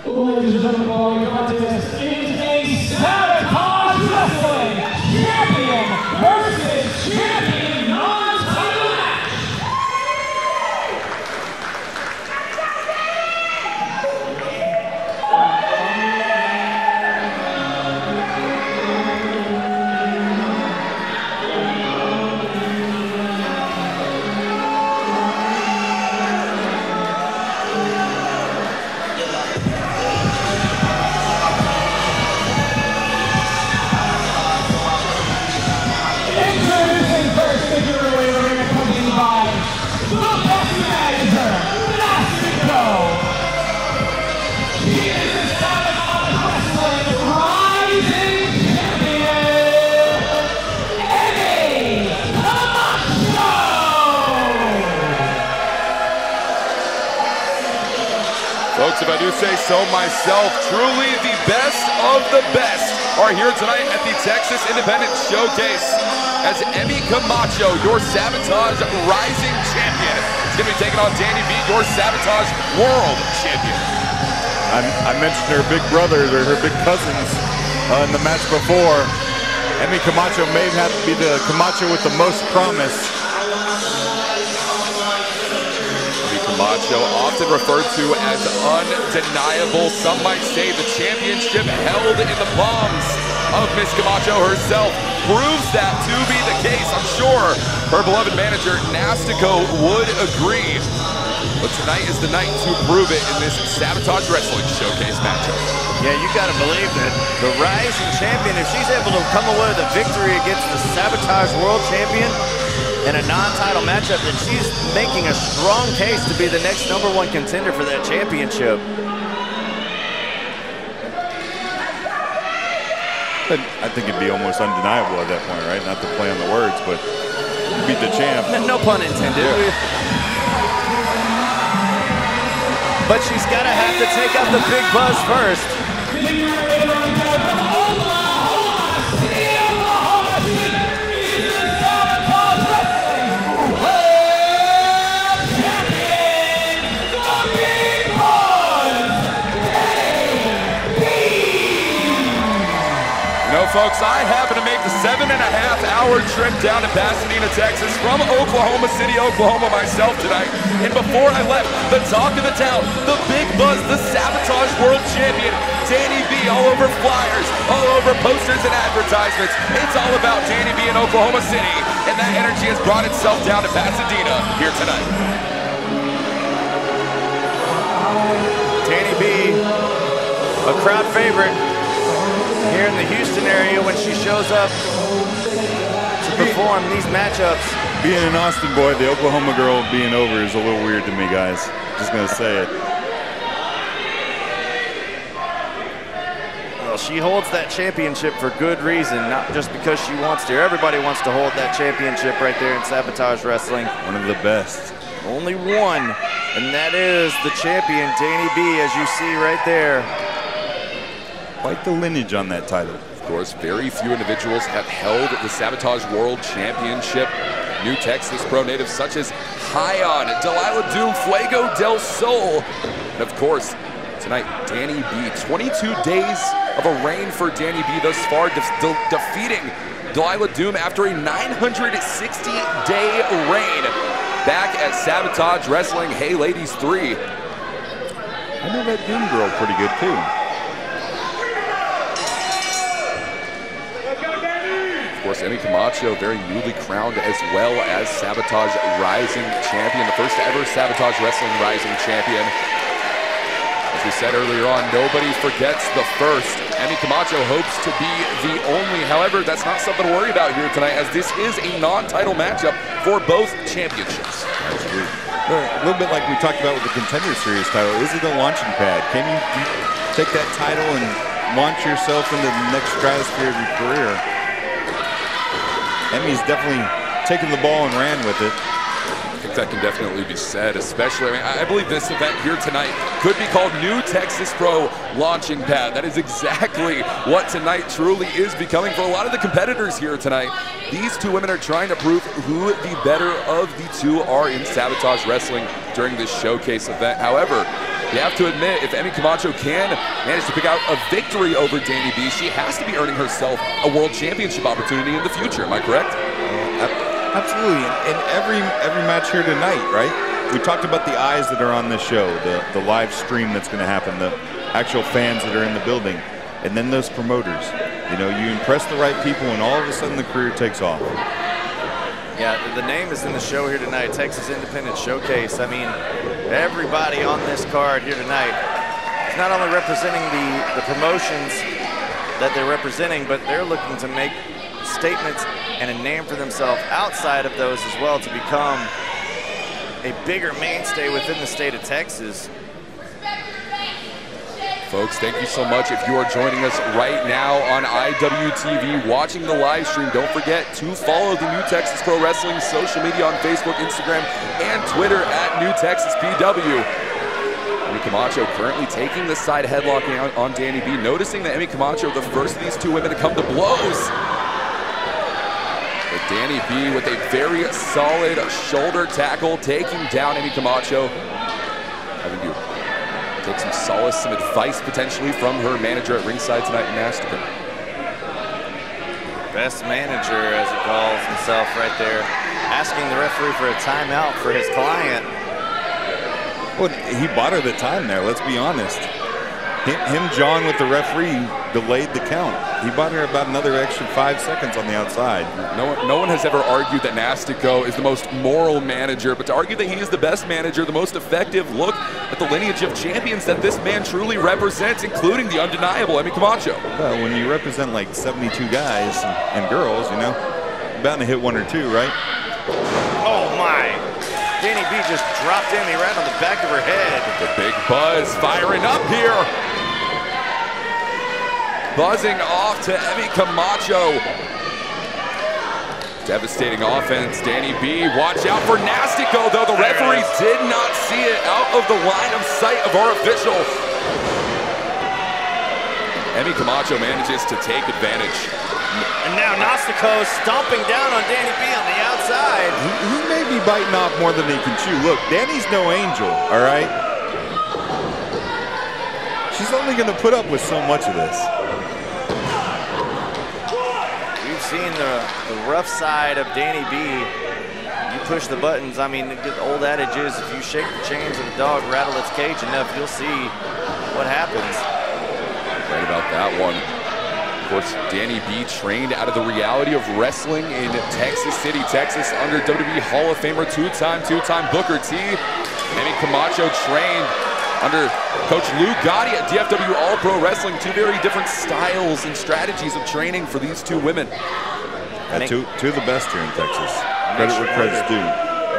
Ladies and gentlemen, following contest is a Sabotage Wrestling Champion versus Champion non-title match. Folks, if I do say so myself, truly the best of the best are here tonight at the Texas Independent Showcase as Emmy Camacho, your Sabotage Rising Champion, is going to be taking on Danni B, your Sabotage World Champion. I mentioned her big brothers or her big cousins in the match before. Emmy Camacho may have to be the Camacho with the most promise. Camacho, often referred to as undeniable. Some might say the championship held in the palms of Miss Camacho herself proves that to be the case. I'm sure her beloved manager, Nastico, would agree. But tonight is the night to prove it in this Sabotage Wrestling Showcase matchup. Yeah, you gotta believe that the rising champion, if she's able to come away with a victory against the Sabotage World Champion in a non-title matchup, that she's making a strong case to be the next #1 contender for that championship. But I think it'd be almost undeniable at that point, right? Not to play on the words, but beat the champ. No pun intended. Yeah. But she's gotta have to take out the big buzz first. Folks, I happen to make the 7.5-hour trip down to Pasadena, Texas from Oklahoma City, Oklahoma myself tonight. And before I left, the talk of the town, the big buzz, the Sabotage World Champion, Danni B, all over flyers, all over posters and advertisements. It's all about Danni B in Oklahoma City, and that energy has brought itself down to Pasadena here tonight. Danni B, a crowd favorite here in the Houston area when she shows up to perform these matchups. Being an Austin boy, the Oklahoma girl being over is a little weird to me, guys. Just gonna say it. Well, she holds that championship for good reason, not just because she wants to. Everybody wants to hold that championship right there in Sabotage Wrestling. One of the best. Only one, and that is the champion, Danni B, as you see right there. Quite the lineage on that title. Of course, very few individuals have held the Sabotage World Championship. New Texas pro natives such as Hyon, Delilah Doom, Fuego del Sol. And of course, tonight, Danni B. 22 days of a reign for Danni B thus far, defeating Delilah Doom after a 960-day reign back at Sabotage Wrestling Hey Ladies 3. I know that Doom girl pretty good too. Of course, Emmy Camacho, very newly crowned as well as Sabotage Rising Champion, the first ever Sabotage Wrestling Rising Champion. As we said earlier on, nobody forgets the first. Emmy Camacho hopes to be the only. However, that's not something to worry about here tonight, as this is a non-title matchup for both championships. Absolutely. A little bit like we talked about with the Contender Series title. Is it a launching pad? Can you take that title and launch yourself into the next stratosphere of your career? Emmy's definitely taken the ball and ran with it. I think that can definitely be said, especially, I believe this event here tonight could be called New Texas Pro Launching Pad. That is exactly what tonight truly is becoming for a lot of the competitors here tonight. These two women are trying to prove who the better of the two are in Sabotage Wrestling during this showcase event. However, You have to admit, if Emmy Camacho can manage to pick out a victory over Danny B, she has to be earning herself a world championship opportunity in the future. Am I correct? Absolutely. And every match here tonight, right? We talked about the eyes that are on this show, the live stream that's going to happen, the actual fans that are in the building, and then those promoters. You know, you impress the right people, and all of a sudden the career takes off. Yeah, the name is in the show here tonight, Texas Independent Showcase. I mean, everybody on this card here tonight is not only representing the promotions that they're representing, but they're looking to make statements and a name for themselves outside of those as well to become a bigger mainstay within the state of Texas. Folks, thank you so much. If you are joining us right now on IWTV, watching the live stream, don't forget to follow the New Texas Pro Wrestling social media on Facebook, Instagram, and Twitter at New Texas PW. Emmy Camacho currently taking the side headlocking on Danny B, noticing that Emmy Camacho, the first of these two women to come to blows. But Danny B with a very solid shoulder tackle, taking down Emmy Camacho. Having to take some solace, some advice potentially from her manager at ringside tonight in Nastica. Best manager, as he calls himself right there, asking the referee for a timeout for his client. Well, he bought her the time there, let's be honest. Him jawing with the referee delayed the count. He bought her about another extra 5 seconds on the outside. No one has ever argued that Nastico is the most moral manager, but to argue that he is the best manager, the most effective, look at the lineage of champions that this man truly represents, including the undeniable Emmy Camacho. Well, when you represent like 72 guys and girls, you know, you're bound to hit one or two, right? Oh my! Danny B just dropped Emmy right on the back of her head. The big buzz firing up here. Buzzing off to Emmy Camacho. Devastating offense, Danny B. Watch out for Nastico, though. The referee did not see it out of the line of sight of our official. Emmy Camacho manages to take advantage. And now Nastico stomping down on Danny B on the outside. He may be biting off more than he can chew. Look, Danny's no angel, all right? She's only going to put up with so much of this. We've seen the rough side of Danny B. You push the buttons. I mean, the old adage is if you shake the chains of a dog, rattle its cage enough, you'll see what happens. Right about that one. Of course, Danny B trained out of the reality of wrestling in Texas City, Texas, under WWE Hall of Famer, two-time Booker T. Emmy Camacho trained under Coach Lou Gotti at DFW All-Pro Wrestling. Two very different styles and strategies of training for these two women. Two of the best here in Texas. Credit where credit's due.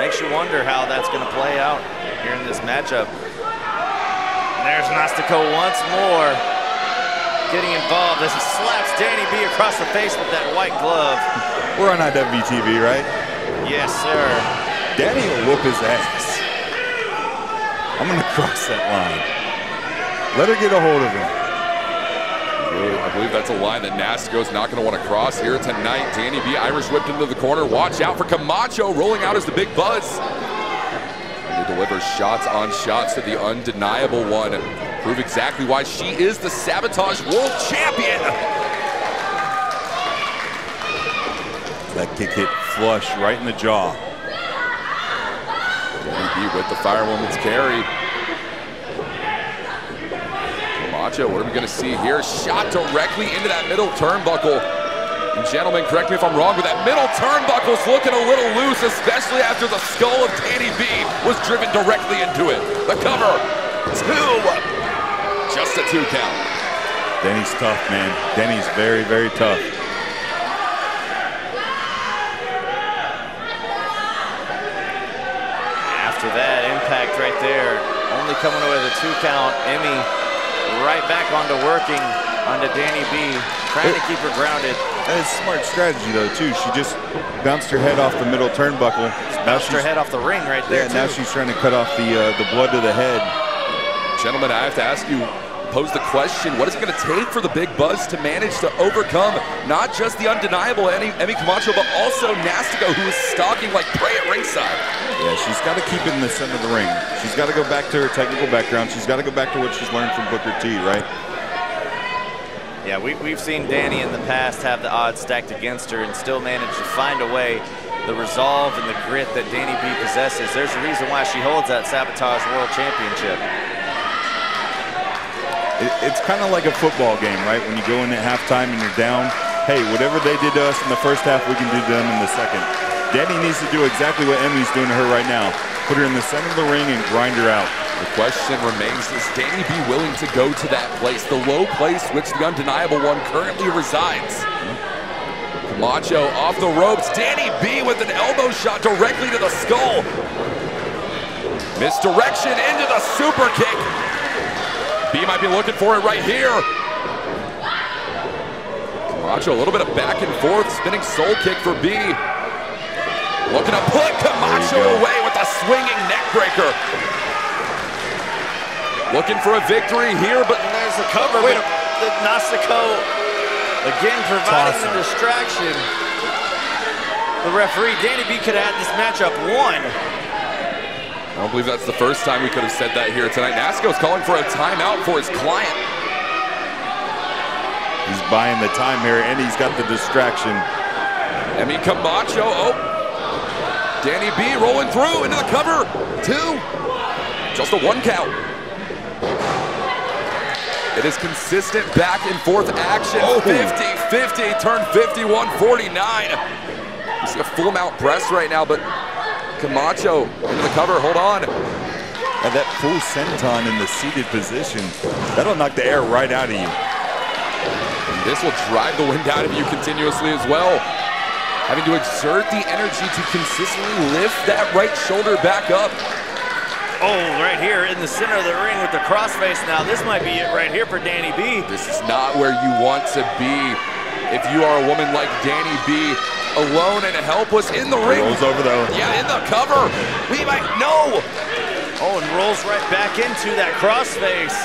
Makes you wonder how that's going to play out here in this matchup. And there's Nastico once more getting involved as he slaps Danny B across the face with that white glove. We're on IWTV, right? Yes, sir. Danny will whoop his ass. I'm going to cross that line. Let her get a hold of him. I believe that's a line that Nastico's not going to want to cross here tonight. Danny B Irish whipped into the corner. Watch out for Camacho rolling out as the big buzz. And he delivers shots on shots to the undeniable one. Prove exactly why she is the Sabotage World Champion. That kick hit flush right in the jaw. Danny B with the Firewoman's carry. Camacho, what are we going to see here? Shot directly into that middle turnbuckle. And gentlemen, correct me if I'm wrong, but that middle turnbuckle's looking a little loose, especially after the skull of Danny B was driven directly into it. The cover, two. Just a 2 count. Danny's tough, man. Danny's very, very tough. After that impact right there, only coming away with a 2 count. Emmy right back onto working onto Danny B, trying to keep her grounded. That is smart strategy, though, too. She just bounced her head off the middle turnbuckle. Bounced her head off the ring right there, yeah, now she's trying to cut off the blood to the head. Gentlemen, I have to ask you, posed the question, what is it going to take for the Big Buzz to manage to overcome not just the undeniable Emmy Camacho, but also Nastico, who is stalking like prey at ringside? Yeah, she's got to keep it in the center of the ring. She's got to go back to her technical background. She's got to go back to what she's learned from Booker T, right? Yeah, we've seen Danni in the past have the odds stacked against her and still manage to find a way. The resolve and the grit that Danni B possesses. There's a reason why she holds that Sabotage World Championship. It's kind of like a football game, right? When you go in at halftime and you're down, hey, whatever they did to us in the first half, we can do to them in the second. Danni needs to do exactly what Emmy's doing to her right now. Put her in the center of the ring and grind her out. The question remains, is Danni B willing to go to that place, the low place which the undeniable one currently resides? Camacho off the ropes. Danni B with an elbow shot directly to the skull. Misdirection into the super kick. B might be looking for it right here. Camacho, a little bit of back and forth, spinning soul kick for B. Looking to put Camacho away with a swinging neck breaker. Looking for a victory here, but there's the cover. Wait, the Nastico again providing the distraction. The referee, Danni B, could have had this matchup won. I don't believe that's the first time we could have said that here tonight. Nastico's calling for a timeout for his client. He's buying the time here, and he's got the distraction. Emmy Camacho, Danni B rolling through into the cover. 2. Just a 1 count. It is consistent back and forth action. 50-50, turn 51-49. You see a full mount press right now, but Camacho into the cover, hold on. And that full senton in the seated position, that'll knock the air right out of you. And this will drive the wind out of you continuously as well. Having to exert the energy to consistently lift that right shoulder back up. Oh, right here in the center of the ring with the crossface now. This might be it right here for Danni B. This is not where you want to be if you are a woman like Danni B, alone and helpless in the ring. Rolls over though. Yeah, in the cover. We might know. Oh, and rolls right back into that crossface.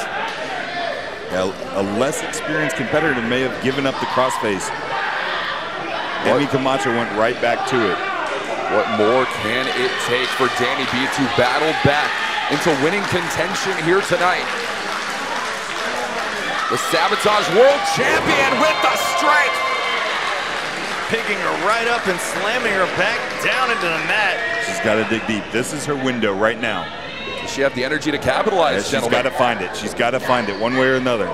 Yeah, a less experienced competitor may have given up the crossface. Emmy Camacho went right back to it. What more can it take for Danni B to battle back into winning contention here tonight? The Sabotage World Champion with the strike. Picking her right up and slamming her back down into the mat. She's got to dig deep. This is her window right now. Does she have the energy to capitalize, She's got to find it. She's got to find it one way or another.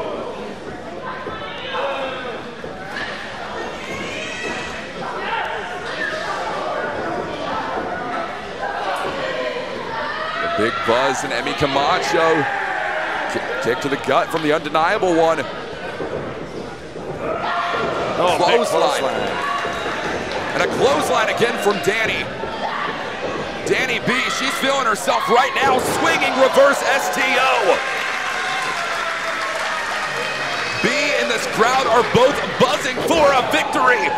Big Buzz and Emmy Camacho. Kick to the gut from the undeniable one. Oh, clothesline. And a clothesline again from Danni. Danni B, she's feeling herself right now, swinging reverse STO. B and this crowd are both buzzing for a victory.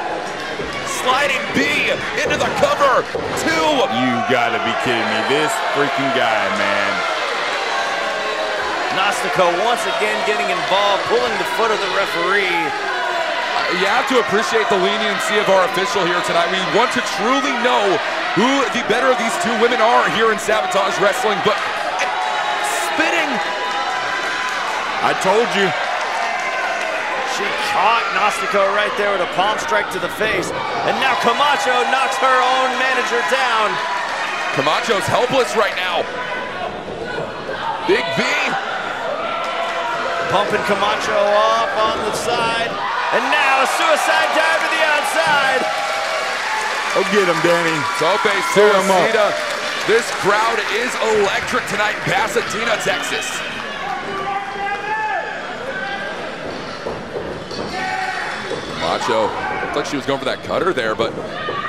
Sliding B into the cover. 2. You gotta be kidding me. This freaking guy, man. Nastico once again getting involved, pulling the foot of the referee. You have to appreciate the leniency of our official here tonight. We want to truly know who the better of these two women are here in Sabotage Wrestling, but spitting. I told you. She caught Nastico right there with a palm strike to the face. And now Camacho knocks her own manager down. Camacho's helpless right now. Big B. Pumping Camacho off on the side. And now a suicide dive to the outside. Oh, get him, Danni. Tope suicida. This crowd is electric tonight in Pasadena, Texas. Camacho looked like she was going for that cutter there, but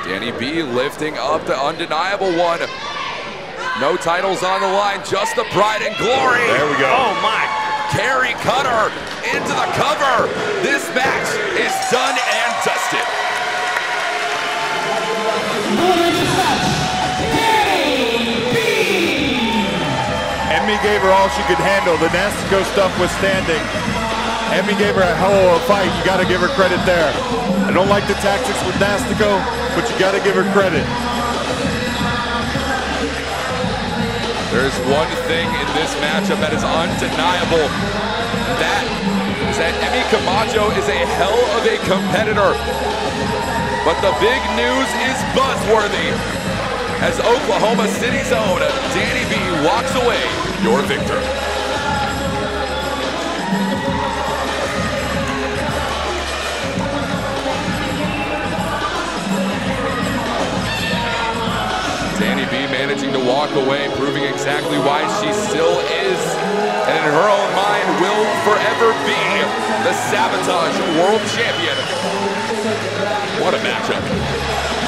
Danni B lifting up the undeniable one. No titles on the line, just the pride and glory. There we go. Oh my. Carry cutter into the cover. This match is done and dusted. Emmy Emmy gave her all she could handle, the Nastico stuff withstanding. Emmy gave her a hell of a fight. You got to give her credit there. I don't like the tactics with Nastico, but you got to give her credit. There's one thing in this matchup that is undeniable. That is that Emmy Camacho is a hell of a competitor. But the big news is buzzworthy as Oklahoma City's own Danny B walks away your victor. Danny B managing to walk away, proving exactly why she still is, and in her own mind will forever be the Sabotage World Champion. What a matchup.